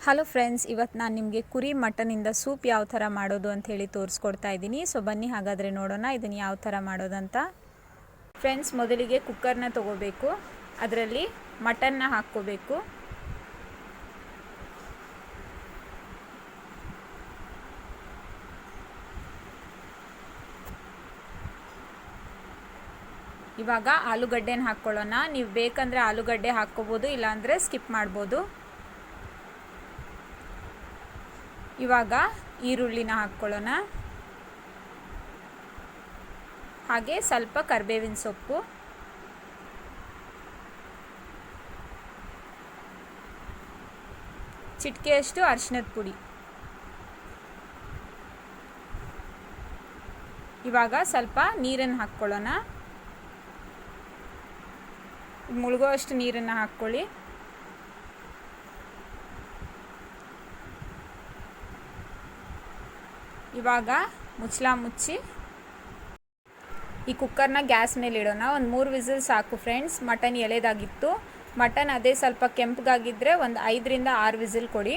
Hello friends, ಇವತ್ತು ನಾನು ನಿಮಗೆ ಕುರಿ ಮಟನಿಂದ ಸೂಪ್ ಯಾವ ಥರ ಮಾಡೋದು ಅಂತ ಹೇಳಿ ತೋರಿಸ್ಕೊಡ್ತಾ ಇದ್ದೀನಿ. ಸೊ ಬನ್ನಿ ಹಾಗಾದರೆ ನೋಡೋಣ ಇದನ್ನು ಯಾವ ಥರ ಮಾಡೋದಂತ. ಫ್ರೆಂಡ್ಸ್, ಮೊದಲಿಗೆ ಕುಕ್ಕರ್ನ ತೊಗೋಬೇಕು. ಅದರಲ್ಲಿ ಮಟನ್ನ ಹಾಕ್ಕೋಬೇಕು. ಇವಾಗ ಆಲೂಗಡ್ಡೆನ ಹಾಕ್ಕೊಳ್ಳೋಣ. ನೀವು ಬೇಕಂದರೆ ಆಲೂಗಡ್ಡೆ ಹಾಕ್ಕೋಬೋದು, ಇಲ್ಲಾಂದರೆ ಸ್ಕಿಪ್ ಮಾಡ್ಬೋದು. ಇವಾಗ ಈರುಳ್ಳಿನ ಹಾಕ್ಕೊಳ್ಳೋಣ. ಹಾಗೆ ಸ್ವಲ್ಪ ಕರಿಬೇವಿನ ಸೊಪ್ಪು, ಚಿಟಿಕೆಯಷ್ಟು ಅರಿಶಿಣದ ಪುಡಿ. ಇವಾಗ ಸ್ವಲ್ಪ ನೀರನ್ನು ಹಾಕ್ಕೊಳ್ಳೋಣ. ಮುಳುಗೋ ಅಷ್ಟು ನೀರನ್ನು ಹಾಕ್ಕೊಳ್ಳಿ. ಇವಾಗ ಮುಚ್ಚಳ ಮುಚ್ಚಿ ಈ ಕುಕ್ಕರ್ನ ಗ್ಯಾಸ್ ಮೇಲೆ ಇಡೋಣ. ಒಂದು 3 ವಿಸಿಲ್ ಸಾಕು ಫ್ರೆಂಡ್ಸ್. ಮಟನ್ ಎಳೆದಾಗಿತ್ತು. ಮಟನ್ ಅದೇ ಸ್ವಲ್ಪ ಕೆಂಪಗಾಗಿದ್ದರೆ ಒಂದು 5ರಿಂದ 6 ವಿಸಿಲ್ ಕೊಡಿ.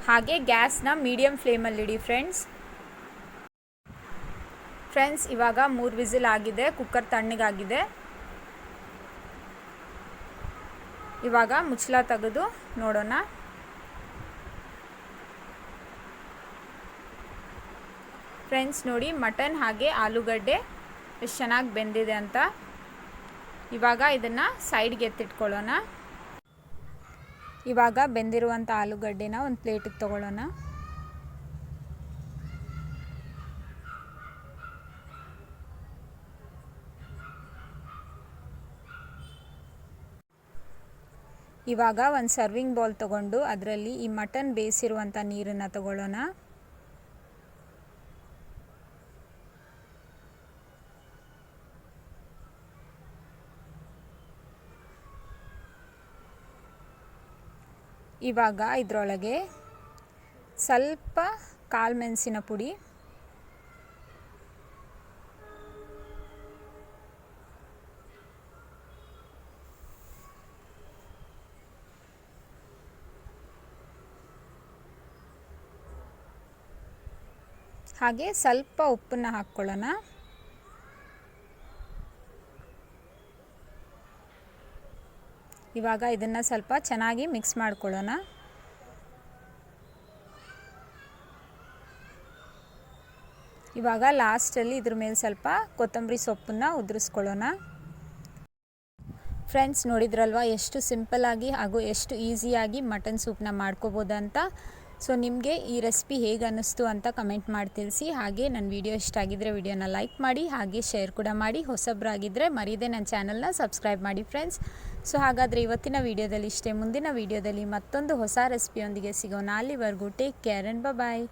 ಹಾಗೆ ಗ್ಯಾಸ್ನ ಮೀಡಿಯಮ್ ಫ್ಲೇಮಲ್ಲಿ ಇಡಿ ಫ್ರೆಂಡ್ಸ್. ಇವಾಗ 3 ವಿಸಿಲ್ ಆಗಿದೆ. ಕುಕ್ಕರ್ ತಣ್ಣಗಾಗಿದೆ. ಇವಾಗ ಮುಚ್ಚಳ ತೆಗೆದು ನೋಡೋಣ. ಫ್ರೆಂಡ್ಸ್ ನೋಡಿ, ಮಟನ್ ಹಾಗೆ ಆಲೂಗಡ್ಡೆ ಎಷ್ಟು ಚೆನ್ನಾಗಿ ಬೆಂದಿದೆ ಅಂತ. ಇವಾಗ ಇದನ್ನು ಸೈಡ್ಗೆ ಎತ್ತಿಟ್ಕೊಳ್ಳೋಣ. ಇವಾಗ ಬೆಂದಿರುವಂಥ ಆಲೂಗಡ್ಡೆನ ಒಂದು ಪ್ಲೇಟಿಗೆ ತಗೊಳ್ಳೋಣ. ಇವಾಗ ಒಂದು ಸರ್ವಿಂಗ್ ಬೌಲ್ ತಗೊಂಡು ಅದರಲ್ಲಿ ಈ ಮಟನ್ ಬೇಯಿಸಿರುವಂಥ ನೀರನ್ನು ತಗೊಳ್ಳೋಣ. ಇವಾಗ ಇದರೊಳಗೆ ಸ್ವಲ್ಪ ಕಾಳು ಮೆಣಸಿನ ಪುಡಿ, ಹಾಗೆ ಸ್ವಲ್ಪ ಉಪ್ಪನ್ನು ಹಾಕ್ಕೊಳ್ಳೋಣ. ಇವಾಗ ಇದನ್ನು ಸ್ವಲ್ಪ ಚೆನ್ನಾಗಿ ಮಿಕ್ಸ್ ಮಾಡ್ಕೊಳ್ಳೋಣ. ಇವಾಗ ಲಾಸ್ಟಲ್ಲಿ ಇದ್ರ ಮೇಲೆ ಸ್ವಲ್ಪ ಕೊತ್ತಂಬರಿ ಸೊಪ್ಪನ್ನು ಉದುರಿಸ್ಕೊಳ್ಳೋಣ. ಫ್ರೆಂಡ್ಸ್, ನೋಡಿದ್ರಲ್ವ ಎಷ್ಟು ಸಿಂಪಲ್ಲಾಗಿ ಹಾಗೂ ಎಷ್ಟು ಈಸಿಯಾಗಿ ಮಟನ್ ಸೂಪ್ನ ಮಾಡ್ಕೋಬೋದಂತ. ಸೊ ನಿಮಗೆ ಈ ರೆಸಿಪಿ ಹೇಗೆ ಅನ್ನಿಸ್ತು ಅಂತ ಕಮೆಂಟ್ ಮಾಡಿ ತಿಳಿಸಿ. ಹಾಗೆ ನನ್ನ ವಿಡಿಯೋ ಇಷ್ಟ ಆಗಿದ್ದರೆ ವಿಡಿಯೋನ ಲೈಕ್ ಮಾಡಿ, ಹಾಗೆ ಶೇರ್ ಕೂಡ ಮಾಡಿ. ಹೊಸಬ್ರಾಗಿದ್ದರೆ ಮರೀದೆ ನನ್ನ ಚಾನಲ್ನ ಸಬ್ಸ್ಕ್ರೈಬ್ ಮಾಡಿ ಫ್ರೆಂಡ್ಸ್. ಸೊ ಹಾಗಾದರೆ ಇವತ್ತಿನ ವಿಡಿಯೋದಲ್ಲಿ ಇಷ್ಟೇ. ಮುಂದಿನ ವಿಡಿಯೋದಲ್ಲಿ ಮತ್ತೊಂದು ಹೊಸ ರೆಸಿಪಿಯೊಂದಿಗೆ ಸಿಗೋಣ. ಅಲ್ಲಿವರೆಗೂ ಟೇಕ್ ಕೇರ್ ಆ್ಯಂಡ್ ಬಾಯ್.